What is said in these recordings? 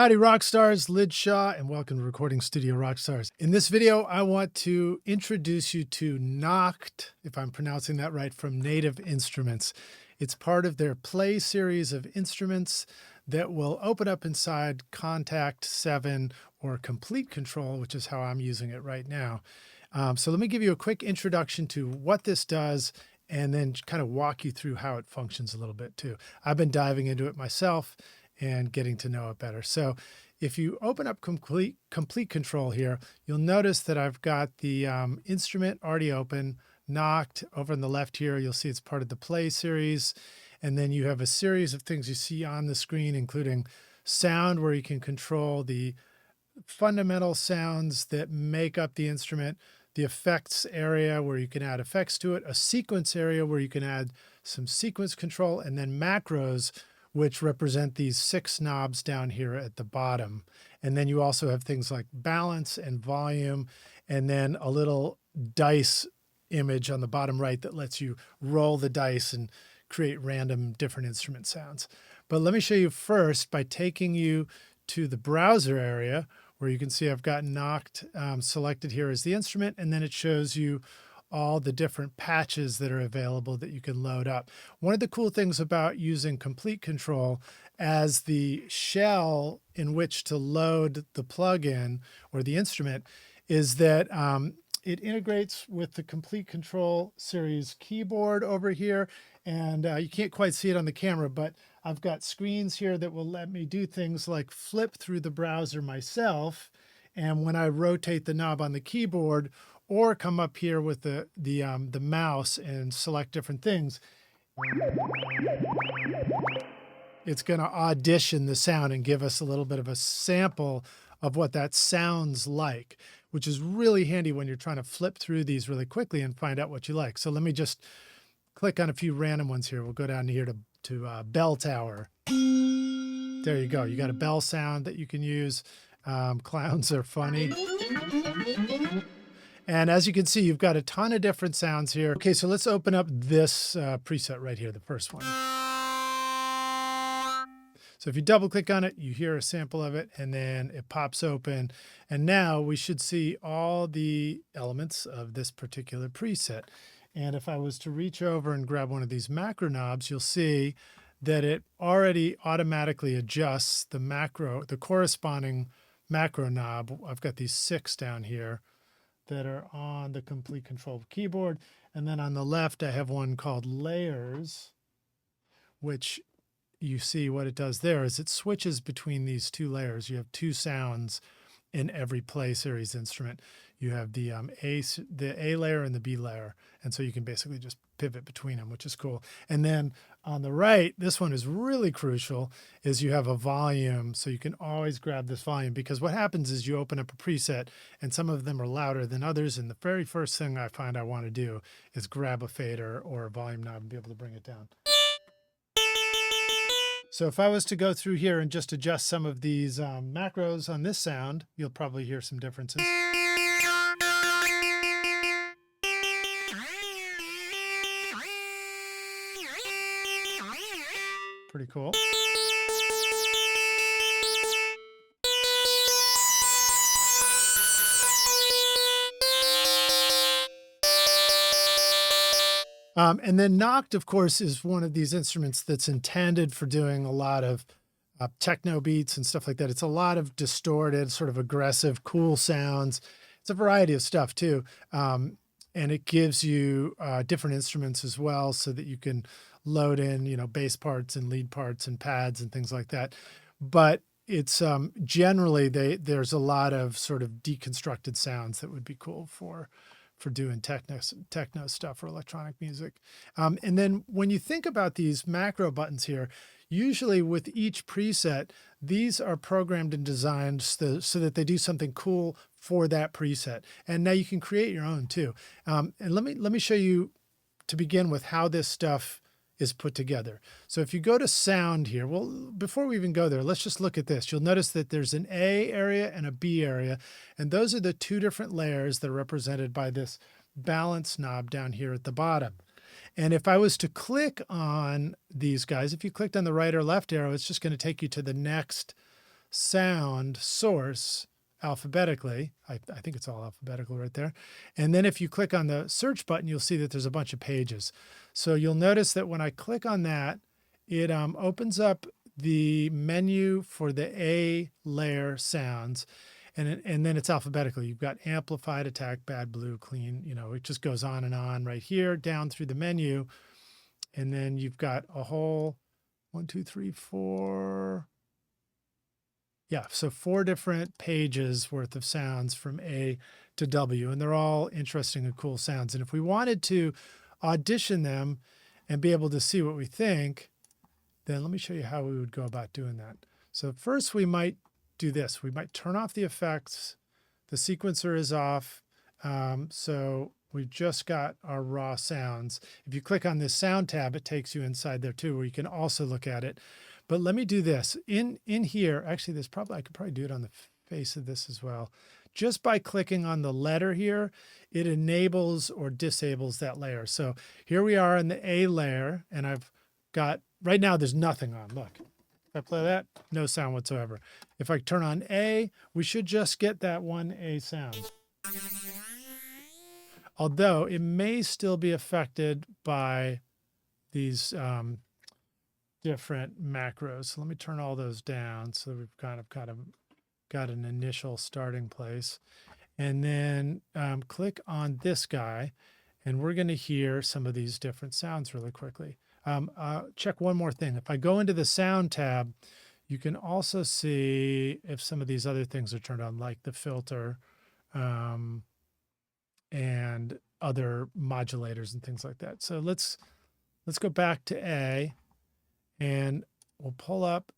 Howdy Rockstars, Lid Shaw, and welcome to Recording Studio Rockstars. In this video, I want to introduce you to Nacht, if I'm pronouncing that right, from Native Instruments. It's part of their Play series of instruments that will open up inside Contact 7 or Complete Control, which is how I'm using it right now. So let me give you a quick introduction to what this does and then kind of walk you through how it functions a little bit too. I've been diving into it myself and getting to know it better. So if you open up complete control here, you'll notice that I've got the instrument already open, Nacht. Over on the left here, you'll see it's part of the Play series. And then you have a series of things you see on the screen, including sound, where you can control the fundamental sounds that make up the instrument, the effects area where you can add effects to it, a sequence area where you can add some sequence control, and then macros, which represent these 6 knobs down here at the bottom. And then you also have things like balance and volume, and then a little dice image on the bottom right that lets you roll the dice and create random different instrument sounds. But let me show you first by taking you to the browser area, where you can see I've got Nacht selected here as the instrument, and then it shows you all the different patches that are available that you can load up. One of the cool things about using Complete Control as the shell in which to load the plugin or the instrument is that it integrates with the Complete Control series keyboard over here. And you can't quite see it on the camera, but I've got screens here that will let me do things like flip through the browser myself. And when I rotate the knob on the keyboard, or come up here with the mouse and select different things, it's going to audition the sound and give us a little bit of a sample of what that sounds like, which is really handy when you're trying to flip through these really quickly and find out what you like. So let me just click on a few random ones here. We'll go down here to bell tower. There you go. You got a bell sound that you can use. Clowns are funny. And as you can see, you've got a ton of different sounds here. Okay, so let's open up this preset right here, the first one. So if you double click on it, you hear a sample of it, and then it pops open. And now we should see all the elements of this particular preset. And if I was to reach over and grab one of these macro knobs, you'll see that it already automatically adjusts the corresponding macro knob. I've got these 6 down here that are on the Complete Control keyboard. And then on the left, I have one called Layers, which you see what it does there is it switches between these 2 layers. You have 2 sounds in every Play series instrument. You have the A layer and the B layer. And so you can basically just pivot between them, which is cool. And then on the right, this one is really crucial, is you have a volume. So you can always grab this volume, because what happens is you open up a preset and some of them are louder than others. And the very first thing I find I want to do is grab a fader or a volume knob and be able to bring it down. So if I was to go through here and just adjust some of these macros on this sound, you'll probably hear some differences. Pretty cool. And then Nacht, of course, is one of these instruments that's intended for doing a lot of techno beats and stuff like that. It's a lot of distorted, sort of aggressive, cool sounds. It's a variety of stuff too. And it gives you different instruments as well, so that you can load in, bass parts and lead parts and pads and things like that. But it's generally there's a lot of sort of deconstructed sounds that would be cool for doing techno stuff or electronic music. And then when you think about these macro buttons here, usually with each preset, these are programmed and designed so that they do something cool for that preset. And now you can create your own too. And let me show you to begin with how this stuff is put together. So if you go to sound here, well, before we even go there, let's just look at this. You'll notice that there's an A area and a B area, and those are the 2 different layers that are represented by this balance knob down here at the bottom. And if I was to click on these guys, if you clicked on the right or left arrow, it's just going to take you to the next sound source alphabetically. I think it's all alphabetical right there. And then if you click on the search button, you'll see that there's a bunch of pages. So you'll notice that when I click on that, it opens up the menu for the A layer sounds. And then it's alphabetically. You've got amplified, attack, bad, blue, clean. You know, it just goes on and on right here down through the menu. And then you've got a whole 1, 2, 3, 4. Yeah, so 4 different pages worth of sounds from A to W, and they're all interesting and cool sounds. And if we wanted to audition them and be able to see what we think, then let me show you how we would go about doing that. So first we might do this. We might turn off the effects. The sequencer is off. So we've just got our raw sounds. If you click on this sound tab, it takes you inside there too, where you can also look at it. But let me do this. In here, actually, I could probably do it on the face of this as well. Just by clicking on the letter here, it enables or disables that layer. So here we are in the A layer, and I've got, right now there's nothing on, look. If I play that, no sound whatsoever. If I turn on A, we should just get that one A sound. Although it may still be affected by these different macros. So let me turn all those down so we've kind of got an initial starting place. And then click on this guy, and we're going to hear some of these different sounds really quickly. Check one more thing. If I go into the sound tab, you can also see if some of these other things are turned on, like the filter and other modulators and things like that. So let's go back to A, and we'll pull up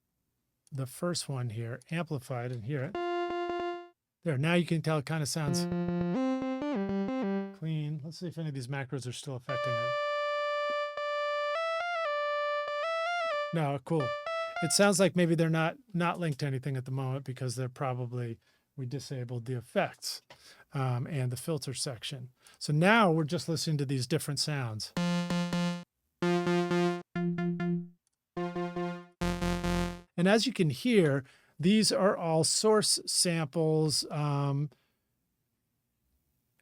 the first one here, amplified, and hear it. There, now you can tell it kind of sounds clean. Let's see if any of these macros are still affecting it. No, cool. It sounds like maybe they're not linked to anything at the moment because they're probably, we disabled the effects and the filter section. So now we're just listening to these different sounds. And as you can hear, these are all source samples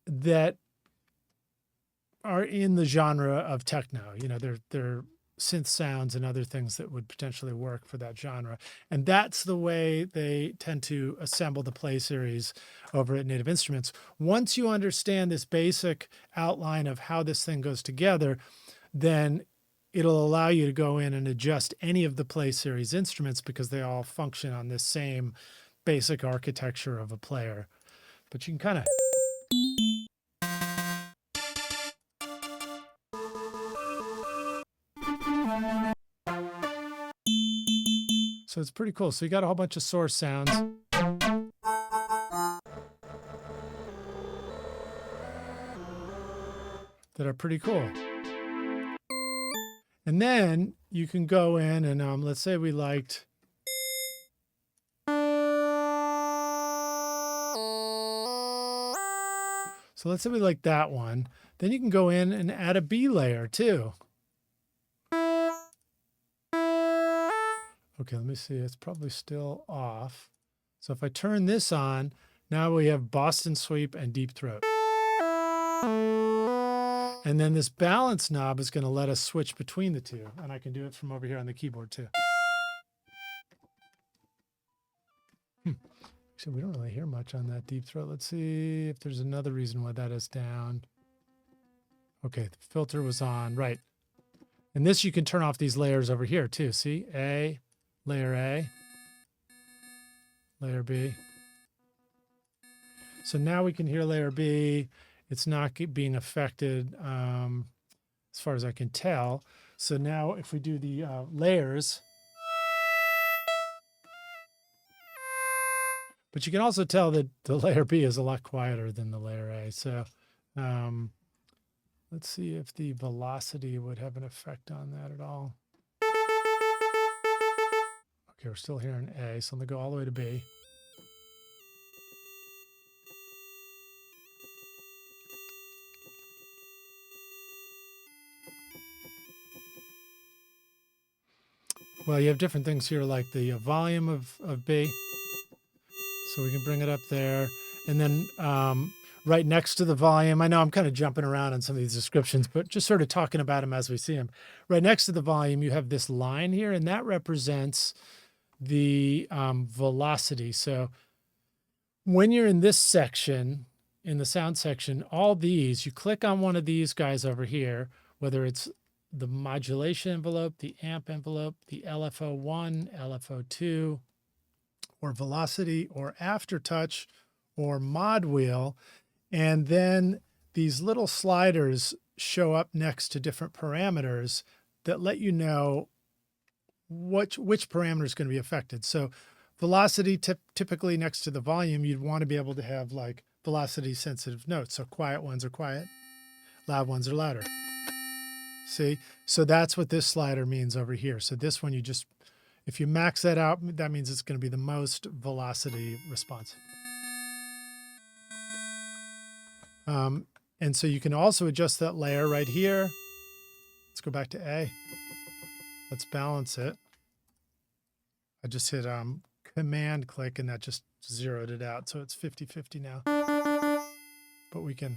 that are in the genre of techno. You know, they're synth sounds and other things that would potentially work for that genre. And that's the way they tend to assemble the play series over at Native Instruments. Once you understand this basic outline of how this thing goes together, then it'll allow you to go in and adjust any of the play series instruments because they all function on this same basic architecture of a player. But you can kind of so it's pretty cool. So you got a whole bunch of source sounds. That are pretty cool. And then you can go in and let's say we liked so let's say we like that one. Then you can go in and add a B layer too. Okay, let me see. It's probably still off. So if I turn this on, now we have Boston Sweep and Deep Throat. And then this balance knob is going to let us switch between the two. And I can do it from over here on the keyboard too. So we don't really hear much on that Deep Throat. Let's see if there's another reason why that is down. Okay, the filter was on, right. And this, you can turn off these layers over here too. See, A, layer B. So now we can hear layer B. It's not being affected as far as I can tell. So now if we do the layers, but you can also tell that the layer B is a lot quieter than the layer A. So let's see if the velocity would have an effect on that at all. Okay, we're still hearing A, so I'm gonna go all the way to B. Well, you have different things here like the volume of B. So we can bring it up there. And then right next to the volume, I know I'm kind of jumping around on some of these descriptions, but just sort of talking about them as we see them. Right next to the volume, you have this line here, and that represents the velocity. So when you're in this section, in the sound section, all these, you click on one of these guys over here, whether it's the modulation envelope, the amp envelope, the LFO1, LFO2, or velocity, or aftertouch, or mod wheel. And then these little sliders show up next to different parameters that let you know which parameter is going to be affected. So velocity, typically next to the volume, you'd want to be able to have like velocity sensitive notes. So quiet ones are quiet, loud ones are louder. See? So that's what this slider means over here. So this one, you just, if you max that out, that means it's going to be the most velocity response. And so you can also adjust that layer right here. Let's go back to A. Let's balance it. I just hit command click and that just zeroed it out. So it's 50-50 now. But we can.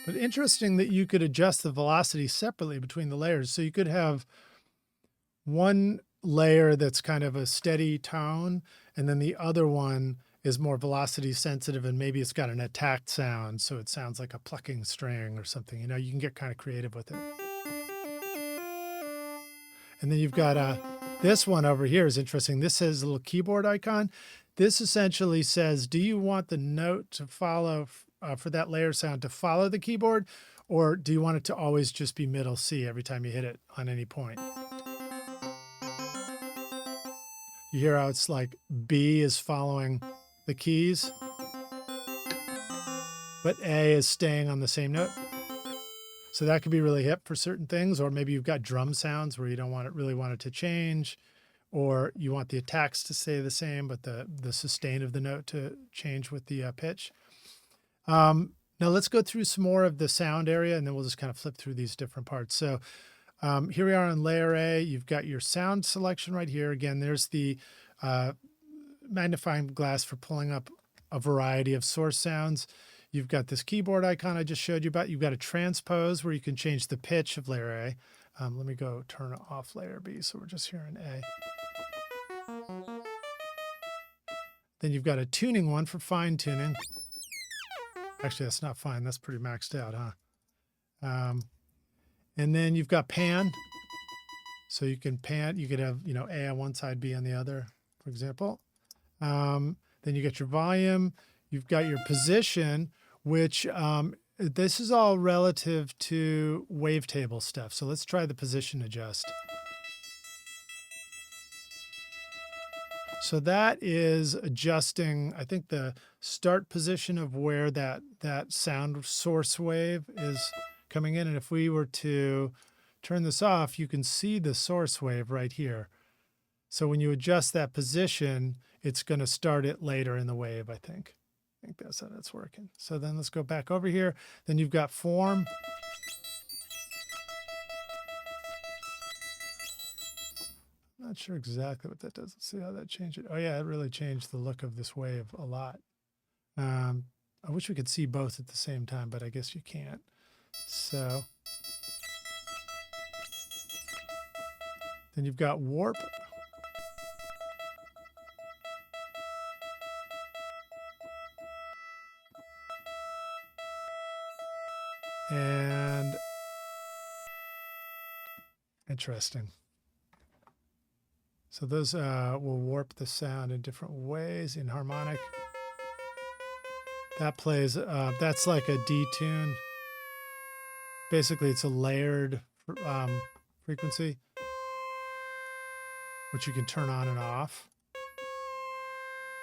But interesting that you could adjust the velocity separately between the layers. So you could have one layer that's kind of a steady tone, and then the other one is more velocity sensitive, and maybe it's got an attacked sound, so it sounds like a plucking string or something. You know, you can get kind of creative with it. And then you've got this one over here is interesting. This says a little keyboard icon. This essentially says, do you want the note to follow, for that layer sound to follow the keyboard, or do you want it to always just be middle C every time you hit it on any point? You hear how it's like B is following the keys, but A is staying on the same note. So that could be really hip for certain things, or maybe you've got drum sounds where you don't really want it to change, or you want the attacks to stay the same, but the sustain of the note to change with the pitch. Now let's go through some more of the sound area, and then we'll just kind of flip through these different parts. So here we are on layer A. You've got your sound selection right here. Again, there's the magnifying glass for pulling up a variety of source sounds. You've got this keyboard icon I just showed you about. You've got a transpose where you can change the pitch of layer A. Let me go turn off layer B, so we're just here in A. Then you've got a tuning one for fine tuning. Actually, that's not fine. That's pretty maxed out, huh? And then you've got pan. So you can pan, you could have, you know, A on one side, B on the other, for example. Then you get your volume. You've got your position, which this is all relative to wavetable stuff. So let's try the position adjust. So that is adjusting, I think, the start position of where that sound source wave is coming in. And if we were to turn this off, you can see the source wave right here. So when you adjust that position, it's going to start it later in the wave, I think. I think that's how that's working. So then let's go back over here. Then you've got form. I'm not sure exactly what that does. Let's see how that changed it. Oh yeah, it really changed the look of this wave a lot. I wish we could see both at the same time, but I guess you can't. So then you've got warp. And interesting. So those will warp the sound in different ways in harmonic. That plays, that's like a detune. Basically, it's a layered frequency, which you can turn on and off.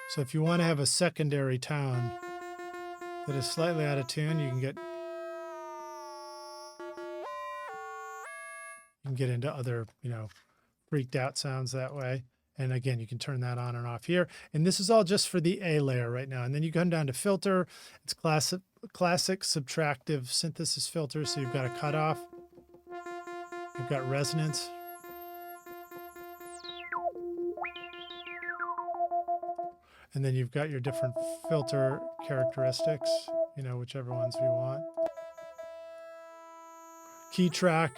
So if you want to have a secondary tone that is slightly out of tune, you can get into other, you know, freaked out sounds that way. And again, you can turn that on and off here. And this is all just for the A layer right now. And then you come down to filter. It's classic subtractive synthesis filter. So you've got a cutoff. You've got resonance. And then you've got your different filter characteristics, you know, whichever ones we want. Key track.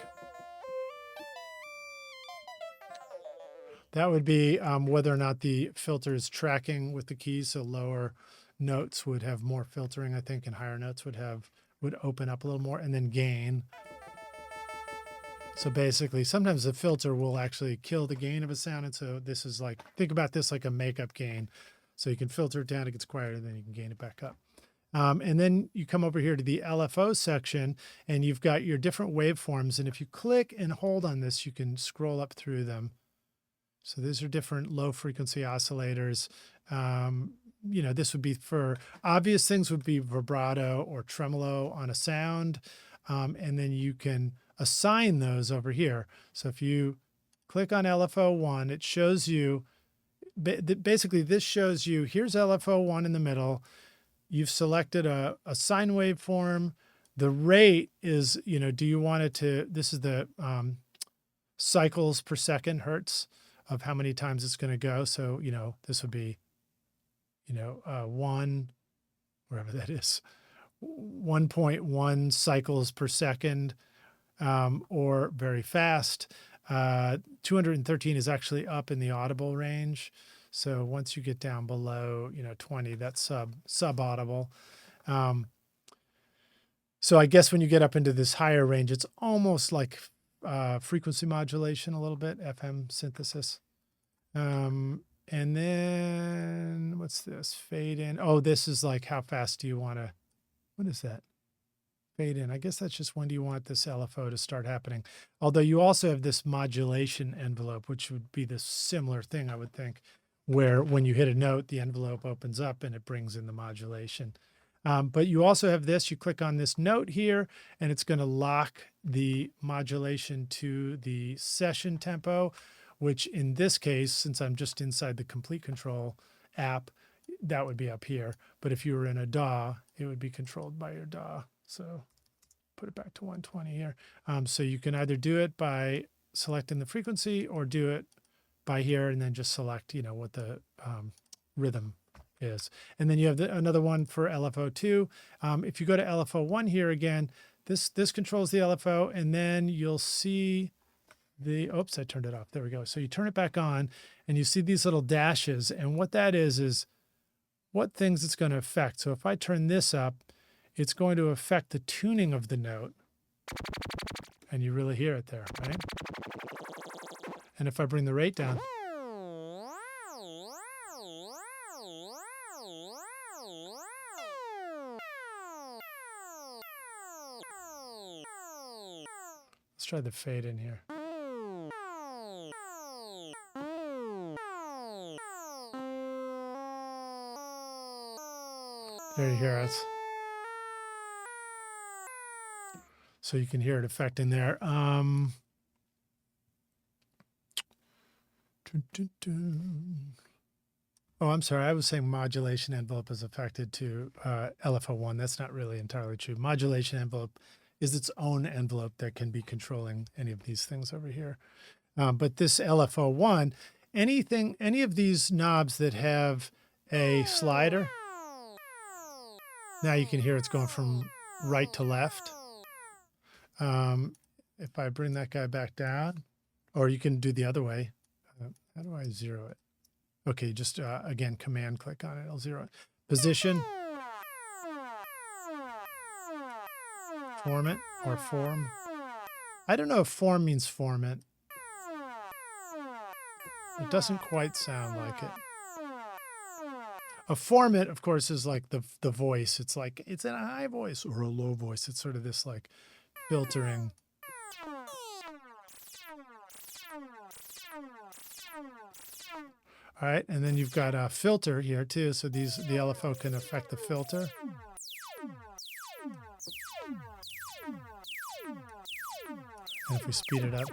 That would be whether or not the filter is tracking with the keys. So lower notes would have more filtering, I think, and higher notes would open up a little more. And then gain. So basically, sometimes the filter will actually kill the gain of a sound. And so this is like, think about this like a makeup gain. So you can filter it down, it gets quieter, then you can gain it back up. And then you come over here to the LFO section, and you've got your different waveforms. And if you click and hold on this, you can scroll up through them. So these are different low frequency oscillators. You know, this would be for obvious things would be vibrato or tremolo on a sound. And then you can assign those over here. So if you click on LFO1, it shows you, basically this shows you, here's LFO1 in the middle. You've selected a sine waveform. The rate is, you know, do you want it to, this is the cycles per second, hertz, of how many times it's going to go. So, you know, this would be, you know, 1, wherever that is, 1.1 cycles per second, or very fast. 213 is actually up in the audible range. So once you get down below, you know, 20, that's sub audible. So I guess when you get up into this higher range, it's almost like frequency modulation a little bit, FM synthesis. And then what's this? Fade in. Oh, this is like how fast do you want to, what is that? Fade in. I guess that's just when do you want this LFO to start happening. Although you also have this modulation envelope, which would be the similar thing, I would think, where when you hit a note, the envelope opens up and it brings in the modulation. But you also have this, you click on this note here, and it's going to lock the modulation to the session tempo, which in this case, since I'm just inside the Complete Control app, that would be up here. But if you were in a DAW, it would be controlled by your DAW. So put it back to 120 here. So you can either do it by selecting the frequency or do it by here and then just select, you know, what the rhythm is. And then you have another one for LFO2. If you go to LFO1 here again, this controls the LFO, and then you'll see the, oops, I turned it off. There we go. So you turn it back on and you see these little dashes, and what that is what things it's going to affect. So if I turn this up, it's going to affect the tuning of the note, and you really hear it there, right? And if I bring the rate down, let's try the fade in here. There you hear us. So you can hear it affecting there. Oh, I'm sorry. I was saying modulation envelope is affected to LFO1. That's not really entirely true. Modulation envelope is its own envelope that can be controlling any of these things over here. But this LFO1, any of these knobs that have a slider, now you can hear it's going from right to left. If I bring that guy back down, or you can do the other way. How do I zero it? Okay, just again, command click on it, it'll zero it. Position, formant or form. I don't know if form means formant. It doesn't quite sound like it. A formant, of course, is like the voice. It's like, it's in a high voice or a low voice. It's sort of this like filtering. All right, and then you've got a filter here too. So the LFO can affect the filter. And if we speed it up.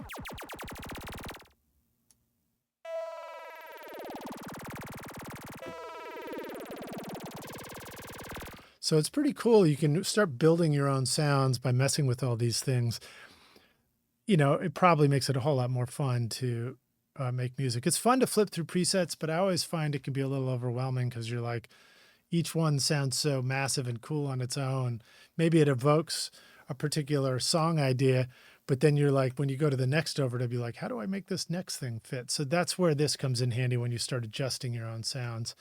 So it's pretty cool. You can start building your own sounds by messing with all these things. you know, it probably makes it a whole lot more fun to make music. It's fun to flip through presets, but I always find it can be a little overwhelming because you're like, each one sounds so massive and cool on its own. Maybe it evokes a particular song idea, but then you're like, when you go to the next overdub, you're like, how do I make this next thing fit? So that's where this comes in handy when you start adjusting your own sounds.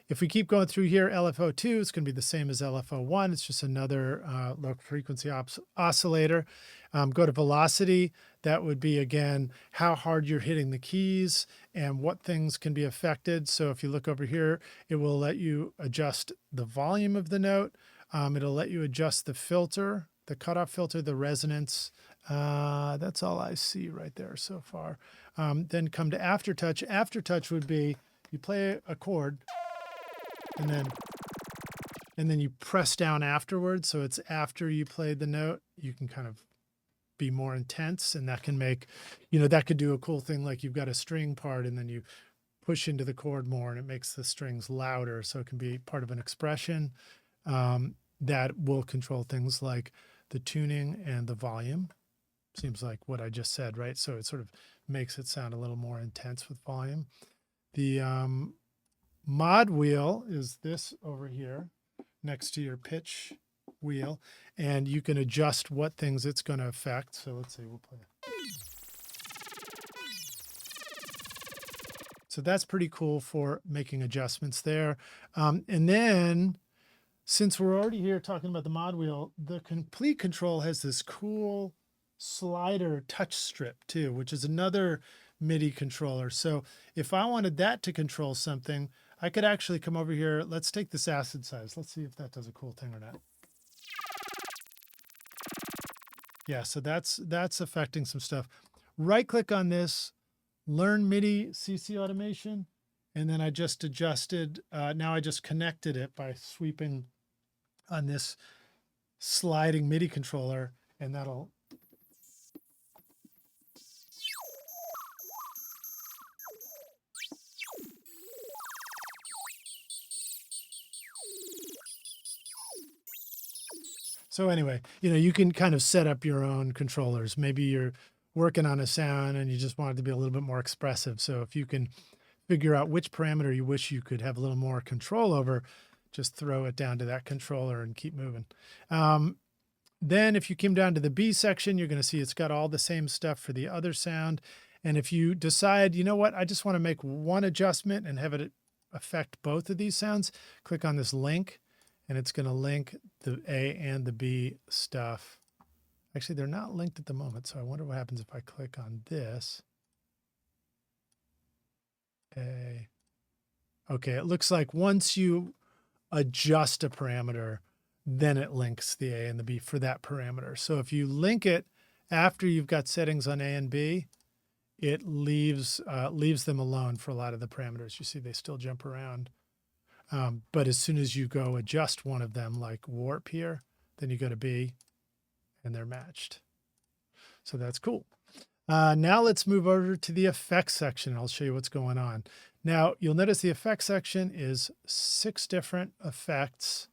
If we keep going through here, LFO2 is going to be the same as LFO1. It's just another low frequency oscillator. Go to velocity. That would be, again, how hard you're hitting the keys and what things can be affected. So if you look over here, it will let you adjust the volume of the note. It'll let you adjust the filter, the cutoff filter, the resonance. That's all I see right there so far. Then come to aftertouch. Aftertouch would be you play a chord and then you press down afterwards. So it's after you played the note, you can kind of be more intense, and that can make, you know, that could do a cool thing like you've got a string part and then you push into the chord more and it makes the strings louder. So it can be part of an expression that will control things like the tuning and the volume. Seems like what I just said, right? So it sort of makes it sound a little more intense with volume. The mod wheel is this over here next to your pitch wheel, and you can adjust what things it's going to affect. So let's say we'll play. So that's pretty cool for making adjustments there. And then since we're already here talking about the mod wheel, the complete control has this cool slider touch strip too, which is another MIDI controller. So if I wanted that to control something, I could actually come over here. Let's take this acid size. Let's see if that does a cool thing or not. Yeah, so that's affecting some stuff. Right click on this, learn MIDI CC automation, and then I just adjusted, now I just connected it by sweeping on this sliding MIDI controller, and that'll So anyway, you know, you can kind of set up your own controllers. Maybe you're working on a sound and you just want it to be a little bit more expressive. So if you can figure out which parameter you wish you could have a little more control over, just throw it down to that controller and keep moving. Then if you came down to the B section, you're going to see it's got all the same stuff for the other sound. And if you decide, you know what, I just want to make one adjustment and have it affect both of these sounds, click on this link. And it's going to link the A and the B stuff. Actually, they're not linked at the moment, so I wonder what happens if I click on this. A. Okay, it looks like once you adjust a parameter, then it links the A and the B for that parameter. So if you link it after you've got settings on A and B, it leaves them alone for a lot of the parameters. You see they still jump around. But as soon as you go adjust one of them, like warp here, then you go to B and they're matched. So that's cool. Now let's move over to the effects section. I'll show you what's going on. Now you'll notice the effects section is 6 different effects.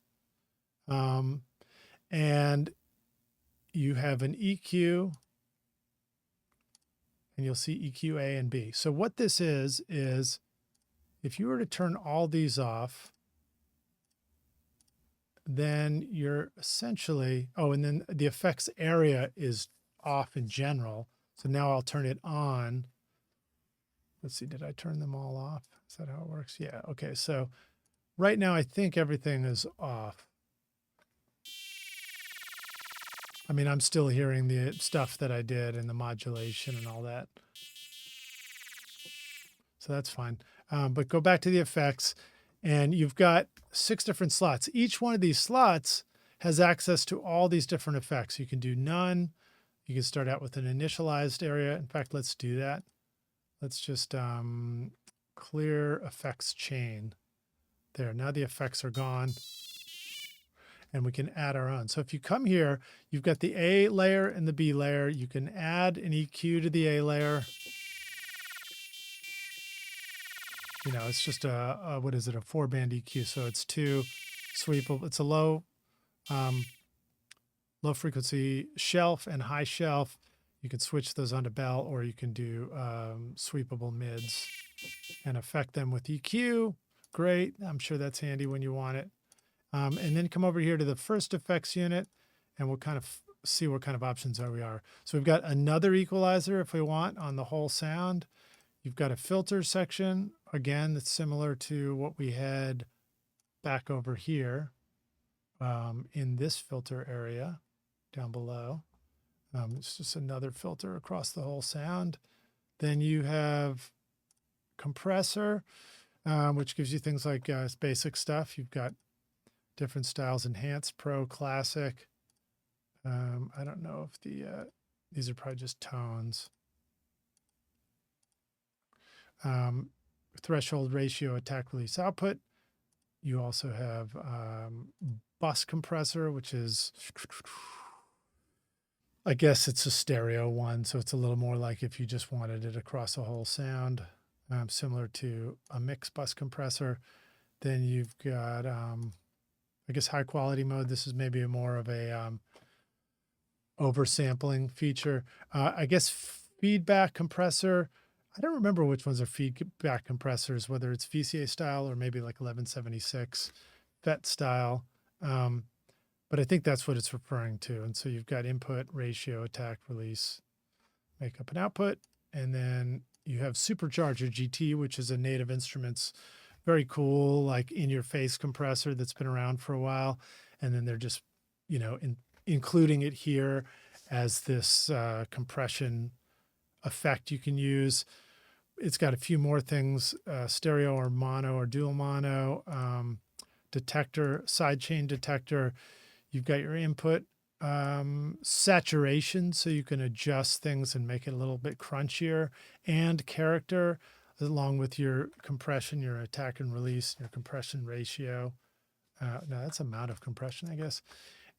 And you have an EQ, and you'll see EQ A and B. So what this is if you were to turn all these off, then you're essentially, oh, and then the effects area is off in general. So now I'll turn it on. Let's see, did I turn them all off? Is that how it works? Yeah, okay. So right now I think everything is off. I mean, I'm still hearing the stuff that I did and the modulation and all that. So that's fine. But go back to the effects, and you've got 6 different slots. Each one of these slots has access to all these different effects. You can do none. You can start out with an initialized area. In fact, let's do that. Let's just clear effects chain. There, now the effects are gone. And we can add our own. So if you come here, you've got the A layer and the B layer. You can add an EQ to the A layer. You know, it's just what is it, a 4-band EQ. So it's 2 sweepable. It's a low frequency shelf and high shelf. You can switch those onto bell, or you can do sweepable mids and affect them with EQ. Great. I'm sure that's handy when you want it. And then come over here to the first effects unit, and we'll kind of see what kind of options we are. So we've got another equalizer if we want on the whole sound. You've got a filter section, again, that's similar to what we had back over here in this filter area down below. It's just another filter across the whole sound. Then you have compressor, which gives you things like basic stuff. You've got different styles: enhanced, pro, classic. I don't know if these are probably just tones. Threshold, ratio, attack, release, output. You also have bus compressor, which is, I guess it's a stereo one, so it's a little more like if you just wanted it across a whole sound, similar to a mix bus compressor. Then you've got, I guess, high quality mode. This is maybe more of a oversampling feature. I guess feedback compressor. I don't remember which ones are feedback compressors, whether it's VCA style or maybe like 1176 FET style. But I think that's what it's referring to. And so you've got input, ratio, attack, release, makeup, and output. And then you have Supercharger GT, which is a Native Instruments, very cool, like in-your-face compressor that's been around for a while. And then they're just, including it here as this compression effect you can use. It's got a few more things, stereo or mono or dual mono, detector, sidechain detector. You've got your input saturation, so you can adjust things and make it a little bit crunchier, and character, along with your compression, your attack and release, your compression ratio. No, that's amount of compression, I guess.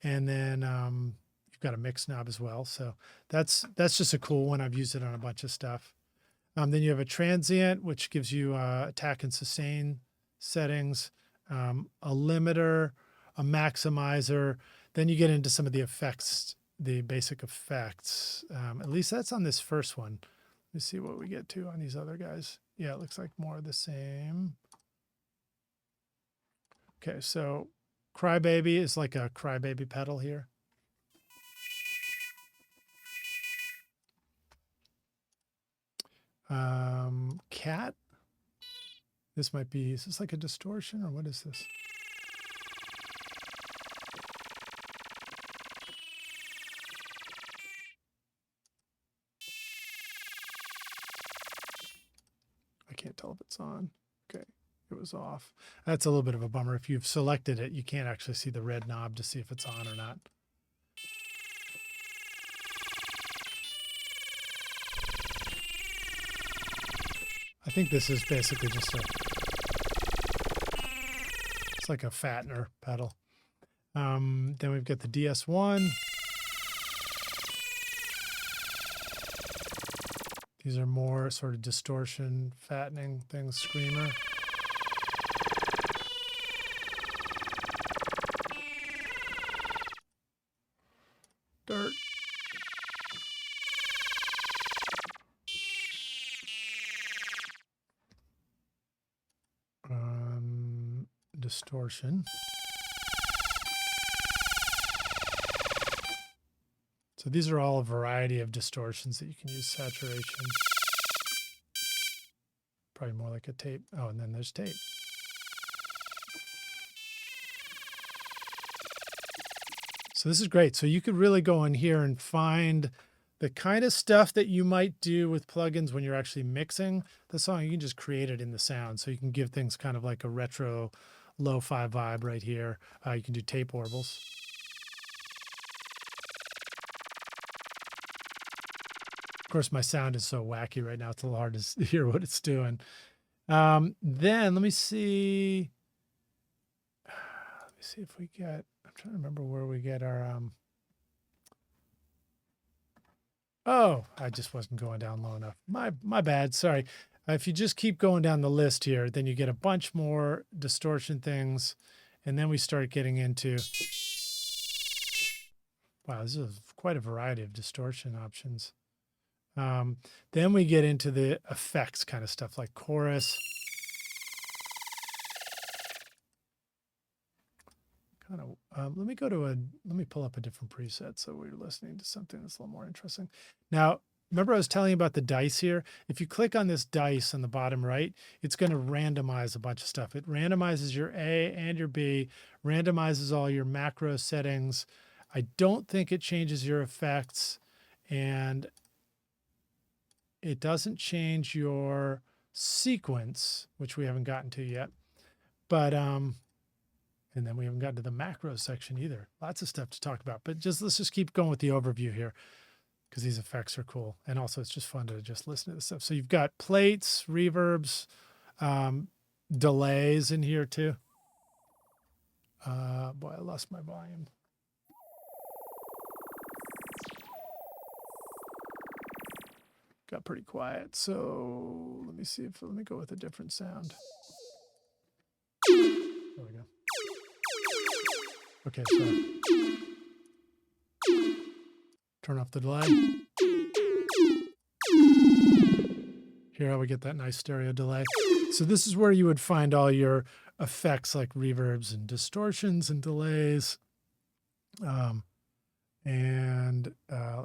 And then you've got a mix knob as well. So that's just a cool one. I've used it on a bunch of stuff. Then you have a transient, which gives you attack and sustain settings, a limiter, a maximizer. Then you get into some of the effects, the basic effects. At least that's on this first one. Let's see what we get to on these other guys. Yeah, it looks like more of the same. Okay, so Crybaby is like a Crybaby pedal here. Cat. This might be, is this like a distortion or what is this? I can't tell if it's on. Okay, it was off. That's a little bit of a bummer. If you've selected it, you can't actually see the red knob to see if it's on or not. I think this is basically just it's like a fattener pedal. Then we've got the DS1. These are more sort of distortion, fattening things, screamer. Dirt. Distortion. So these are all a variety of distortions that you can use. Saturation. Probably more like a tape. Oh, and then there's tape. So this is great. So you could really go in here and find the kind of stuff that you might do with plugins when you're actually mixing the song. You can just create it in the sound. So you can give things kind of like a retro lo-fi vibe right here. You can do tape warbles. Of course, my sound is so wacky right now. It's a little hard to hear what it's doing. Then let me see. Let me see if we get, I'm trying to remember where we get our, oh, I just wasn't going down low enough. My bad. Sorry. If you just keep going down the list here, then you get a bunch more distortion things. And then we start getting into, wow, this is quite a variety of distortion options. Then we get into the effects kind of stuff like chorus. Kind of, let me pull up a different preset so we're listening to something that's a little more interesting. Now, remember I was telling you about the dice here? If you click on this dice on the bottom right, it's going to randomize a bunch of stuff. It randomizes your A and your B, randomizes all your macro settings. I don't think it changes your effects, and it doesn't change your sequence, which we haven't gotten to yet. But and then we haven't gotten to the macro section either. Lots of stuff to talk about, but let's just keep going with the overview here because these effects are cool. And also it's just fun to just listen to this stuff. So you've got plates, reverbs, delays in here too. Boy, I lost my volume. Got pretty quiet. So let me go with a different sound. There we go. Okay, so turn off the delay. Here how we get that nice stereo delay. So this is where you would find all your effects like reverbs and distortions and delays. Let's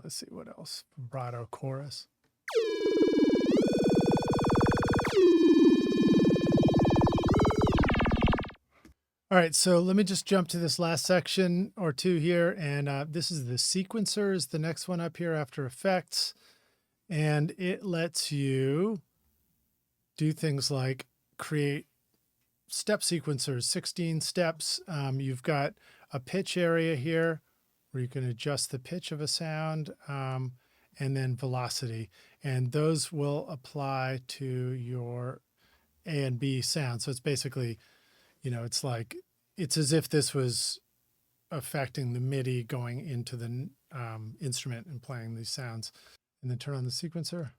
see what else. Vibrato, chorus. All right, so let me just jump to this last section or two here. And this is the sequencers, the next one up here after effects. And it lets you do things like create step sequencers, 16 steps. You've got a pitch area here where you can adjust the pitch of a sound, and then velocity. And those will apply to your A and B sound. So it's basically, it's as if this was affecting the MIDI going into the instrument and playing these sounds. And then turn on the sequencer.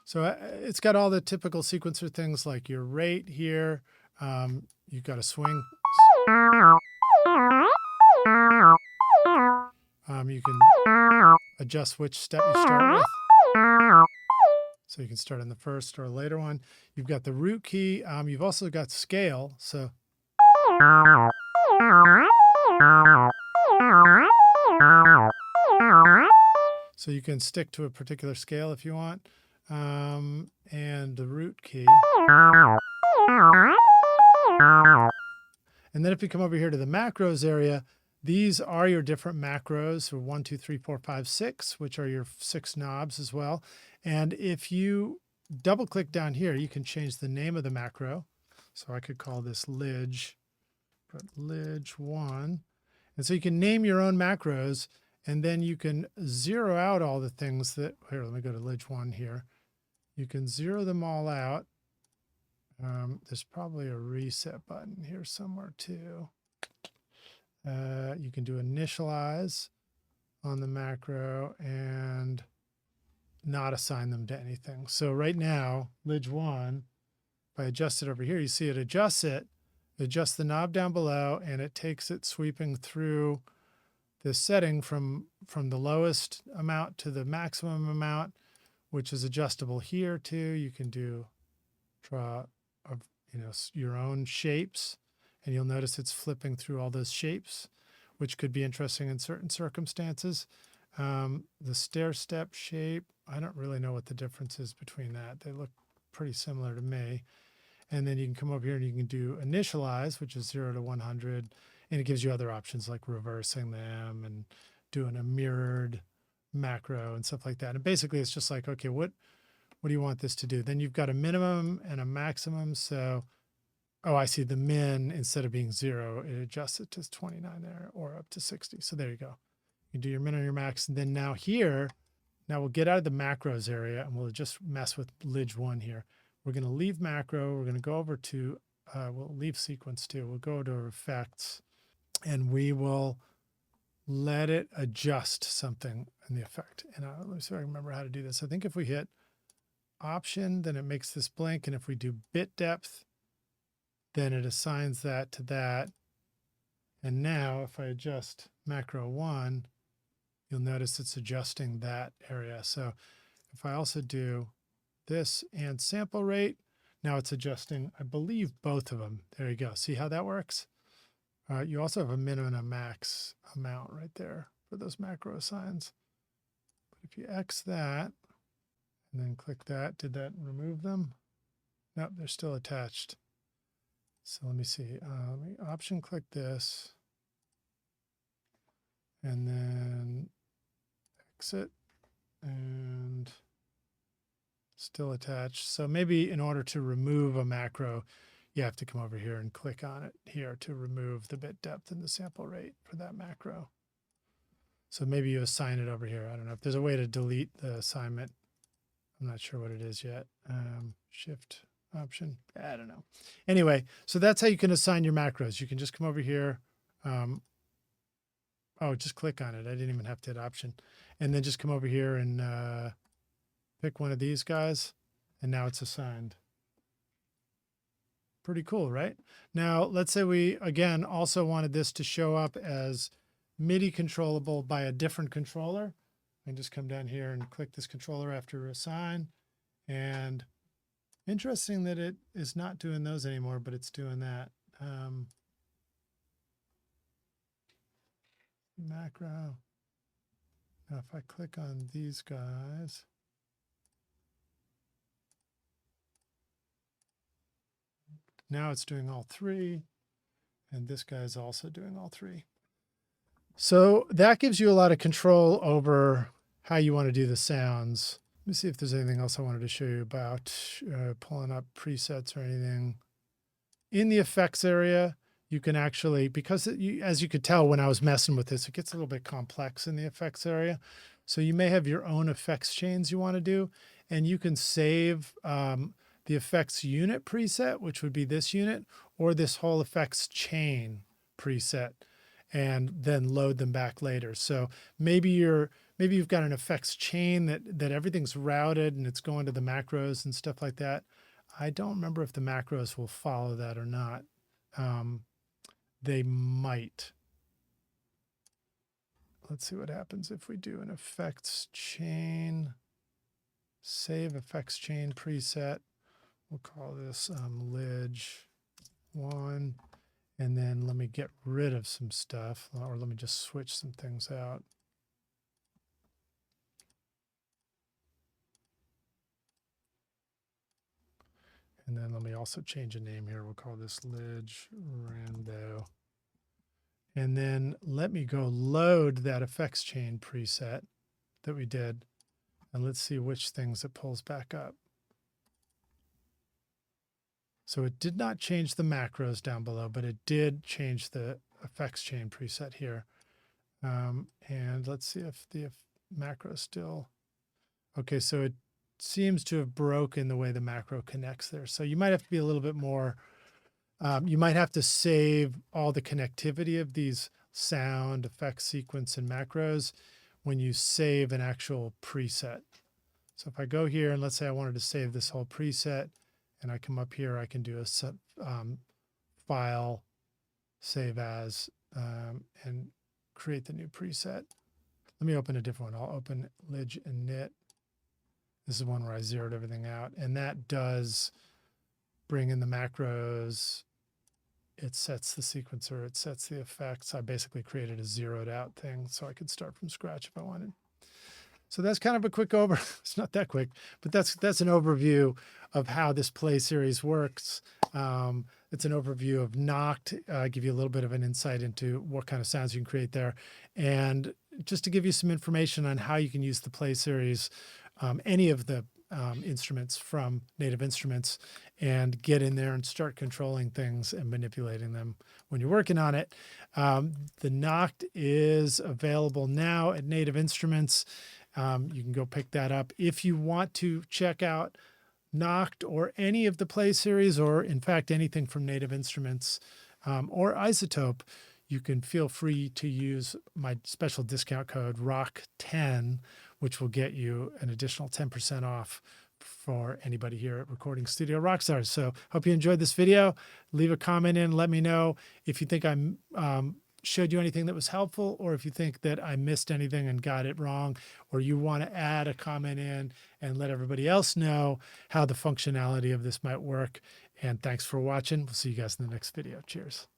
So it's got all the typical sequencer things like your rate here. You've got a swing. You can adjust which step you start with. So you can start on the first or a later one. You've got the root key. You've also got scale. So you can stick to a particular scale if you want. And the root key. And then if you come over here to the macros area, these are your different macros. So 1, 2, 3, 4, 5, 6, which are your 6 knobs as well. And if you double click down here, you can change the name of the macro. So I could call this Lidge, put Lidge 1. And so you can name your own macros, and then you can zero out all the things that, here, let me go to Lidge 1 here. You can zero them all out. There's probably a reset button here somewhere too. You can do initialize on the macro and not assign them to anything. So right now, Lidge 1, if I adjust it over here, you see it adjusts the knob down below, and it takes it sweeping through this setting from the lowest amount to the maximum amount, which is adjustable here too. You can draw your own shapes, and you'll notice it's flipping through all those shapes, which could be interesting in certain circumstances. The stair step shape, I don't really know what the difference is between that. They look pretty similar to me. And then you can come over here and you can do initialize, which is 0 to 100. And it gives you other options like reversing them and doing a mirrored macro and stuff like that. And basically it's just like, okay, what do you want this to do? Then you've got a minimum and a maximum. So, I see the min, instead of being 0, it adjusts it to 29 there or up to 60. So there you go. You do your min or your max. And then now we'll get out of the macros area and we'll just mess with Lidge 1 here. We're going to leave macro. We're going to go over to, we'll leave sequence too. We'll go to effects and we will let it adjust something in the effect. And let me see if I remember how to do this. I think if we hit option, then it makes this blink. And if we do bit depth, then it assigns that to that. And now if I adjust macro 1, you'll notice it's adjusting that area. So if I also do this and sample rate, now it's adjusting, I believe, both of them. There you go. See how that works? You also have a minimum and a max amount right there for those macro assigns. But if you X that and then click that, did that remove them? Nope, they're still attached. So let me see. Let me option click this and then exit and still attached. So maybe in order to remove a macro, you have to come over here and click on it here to remove the bit depth and the sample rate for that macro. So maybe you assign it over here. I don't know if there's a way to delete the assignment. I'm not sure what it is yet. Shift option. I don't know. Anyway, so that's how you can assign your macros. You can just come over here. Just click on it. I didn't even have to hit option. And then just come over here and pick one of these guys. And now it's assigned. Pretty cool, right? Now, let's say we, again, also wanted this to show up as MIDI controllable by a different controller. I can just come down here and click this controller after assign. And interesting that it is not doing those anymore, but it's doing that. Macro. Now, if I click on these guys, now it's doing all three. And this guy is also doing all three. So that gives you a lot of control over how you want to do the sounds. Let me see if there's anything else I wanted to show you about pulling up presets or anything. In the effects area, you can actually, because as you could tell when I was messing with this, it gets a little bit complex in the effects area. So you may have your own effects chains you want to do, and you can save the effects unit preset, which would be this unit, or this whole effects chain preset, and then load them back later. So maybe you've got an effects chain that everything's routed and it's going to the macros and stuff like that. I don't remember if the macros will follow that or not. They might. Let's see what happens if we do an effects chain, save effects chain preset. We'll call this Lidge 1. And then let me get rid of some stuff, or let me just switch some things out. And then let me also change a name here. We'll call this Lidge Rando. And then let me go load that effects chain preset that we did. And let's see which things it pulls back up. So it did not change the macros down below, but it did change the effects chain preset here. And let's see if the macro still, okay, so it seems to have broken the way the macro connects there. So you might have to be a little bit more, you might have to save all the connectivity of these sound, effects, sequence, and macros when you save an actual preset. So if I go here and let's say I wanted to save this whole preset, and I come up here, I can do a file, save as, and create the new preset. Let me open a different one. I'll open Lidge init. This is one where I zeroed everything out. And that does bring in the macros. It sets the sequencer. It sets the effects. I basically created a zeroed out thing so I could start from scratch if I wanted. So that's kind of a quick it's not that quick, but that's an overview of how this play series works. It's an overview of Nacht, give you a little bit of an insight into what kind of sounds you can create there. And just to give you some information on how you can use the play series, any of the instruments from Native Instruments, and get in there and start controlling things and manipulating them when you're working on it. The Nacht is available now at Native Instruments. You can go pick that up. If you want to check out Nacht or any of the play series, or in fact anything from Native Instruments or Isotope, you can feel free to use my special discount code ROCK10, which will get you an additional 10% off for anybody here at Recording Studio Rockstars. So hope you enjoyed this video. Leave a comment in, let me know if you think I'm showed you anything that was helpful, or if you think that I missed anything and got it wrong, or you want to add a comment in and let everybody else know how the functionality of this might work. And thanks for watching. We'll see you guys in the next video. Cheers.